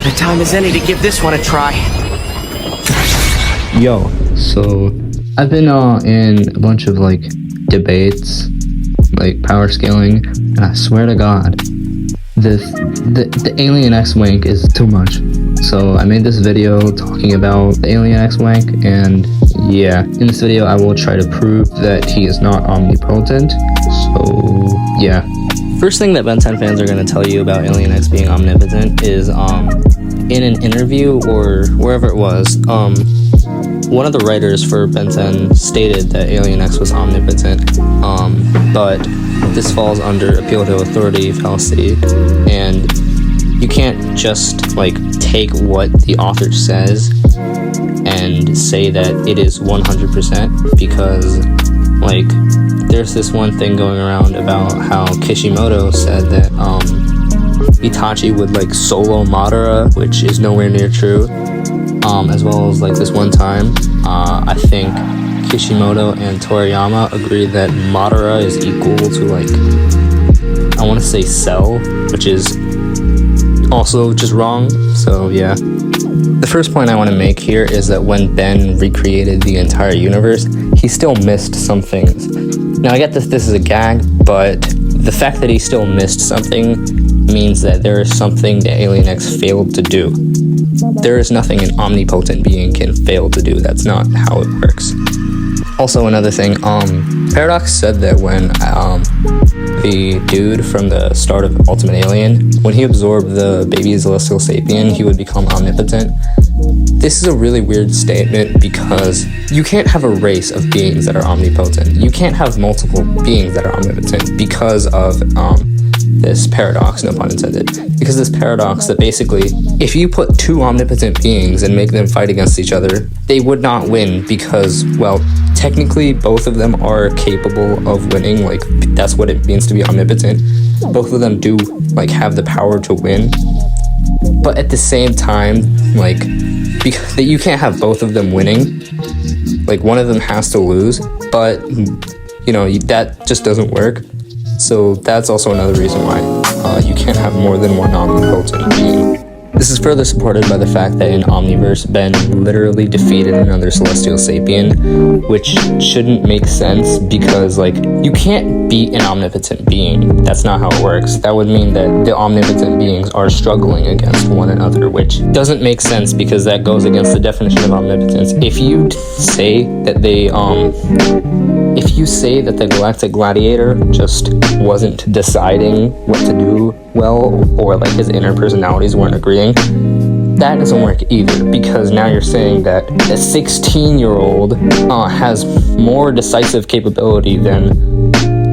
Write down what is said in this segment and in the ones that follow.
The time is any to give this one a try. Yo, so I've been in a bunch of like debates, like power scaling, and I swear to God, the Alien X wank is too much. So I made this video talking about the Alien X wank, and yeah, in this video I will try to prove that he is not omnipotent. So yeah. First thing that Ben 10 fans are going to tell you about Alien X being omnipotent is in an interview or wherever it was, one of the writers for Ben 10 stated that Alien X was omnipotent, but this falls under appeal to authority fallacy, and you can't just like take what the author says and say that it is 100%, because like there's this one thing going around about how Kishimoto said that Itachi would like solo Madara, which is nowhere near true, as well as like this one time I think Kishimoto and Toriyama agreed that Madara is equal to like, I want to say Cell, which is also just wrong. So yeah. The first point I want to make here is that when Ben recreated the entire universe, he still missed some things. Now I get that this is a gag, but the fact that he still missed something means that there is something that Alien X failed to do. There is nothing an omnipotent being can fail to do. That's not how it works. Also, another thing, Paradox said that when the dude from the start of Ultimate Alien, when he absorbed the baby celestial sapien, he would become omnipotent. This is a really weird statement because you can't have a race of beings that are omnipotent. You can't have multiple beings that are omnipotent because of this paradox, no pun intended. Because this paradox that basically, if you put two omnipotent beings and make them fight against each other, they would not win because, well, technically both of them are capable of winning. Like, that's what it means to be omnipotent. Both of them do like have the power to win, but at the same time, like, because you can't have both of them winning. Like, one of them has to lose, but you know, that just doesn't work. So that's also another reason why you can't have more than one omnipotent being. This is further supported by the fact that in Omniverse, Ben literally defeated another celestial sapien, which shouldn't make sense because, like, you can't beat an omnipotent being. That's not how it works. That would mean that the omnipotent beings are struggling against one another, which doesn't make sense because that goes against the definition of omnipotence. If you say that the Galactic Gladiator just wasn't deciding what to do well, or like his inner personalities weren't agreeing, that doesn't work either, because now you're saying that a 16-year-old has more decisive capability than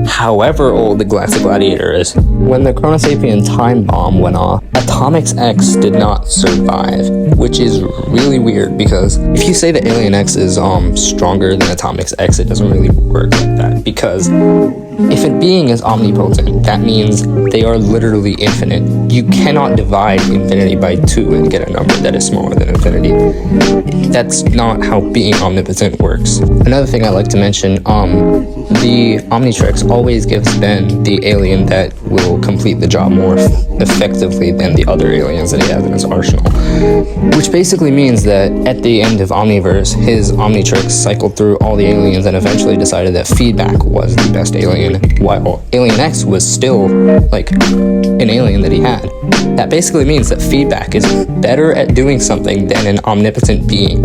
however old the Galactic Gladiator is. When the Chronosapien time bomb went off, Atomics X did not survive, which is really weird, because if you say that Alien X is stronger than Atomics X, it doesn't really work like that, because if a being is omnipotent, that means they are literally infinite. You cannot divide infinity by 2 and get a number that is smaller than infinity. That's not how being omnipotent works. Another thing I like to mention, the Omnitrix always gives Ben the alien that will complete the job more effectively than the other aliens that he has in his arsenal. Which basically means that at the end of Omniverse, his Omnitrix cycled through all the aliens and eventually decided that Feedback was the best alien, while Alien X was still like an alien that he had. That basically means that Feedback is better at doing something than an omnipotent being.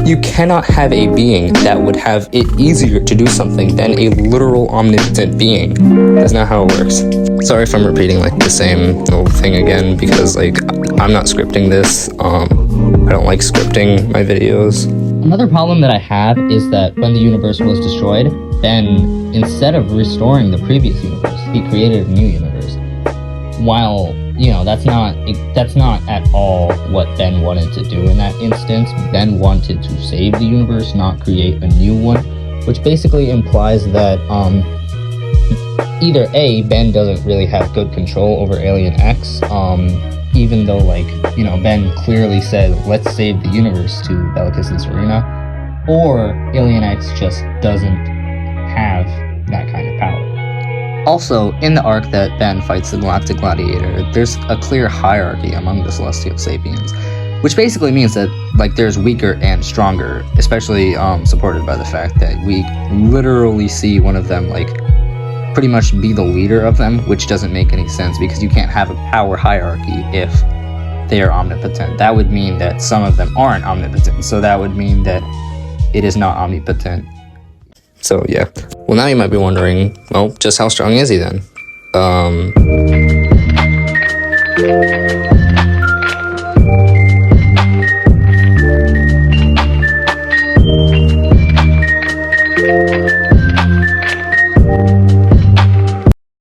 You cannot have a being that would have it easier to do something than a literal omnipotent being. That's not how it works. Sorry if I'm repeating like the same old thing again, because like I'm not scripting this. I don't like scripting my videos. Another problem that I have is that when the universe was destroyed, Ben, instead of restoring the previous universe, he created a new universe. While, you know, that's not at all what Ben wanted to do in that instance. Ben wanted to save the universe, not create a new one, which basically implies that either A, Ben doesn't really have good control over Alien X, even though, like, you know, Ben clearly said, let's save the universe to Bellicus' Arena, or Alien X just doesn't have that kind of power. Also, in the arc that Ben fights the Galactic Gladiator, there's a clear hierarchy among the Celestial Sapiens, which basically means that like there's weaker and stronger, especially supported by the fact that we literally see one of them like pretty much be the leader of them, which doesn't make any sense because you can't have a power hierarchy if they are omnipotent. That would mean that some of them aren't omnipotent, so that would mean that it is not omnipotent. So yeah. Well, now you might be wondering, well, just how strong is he then?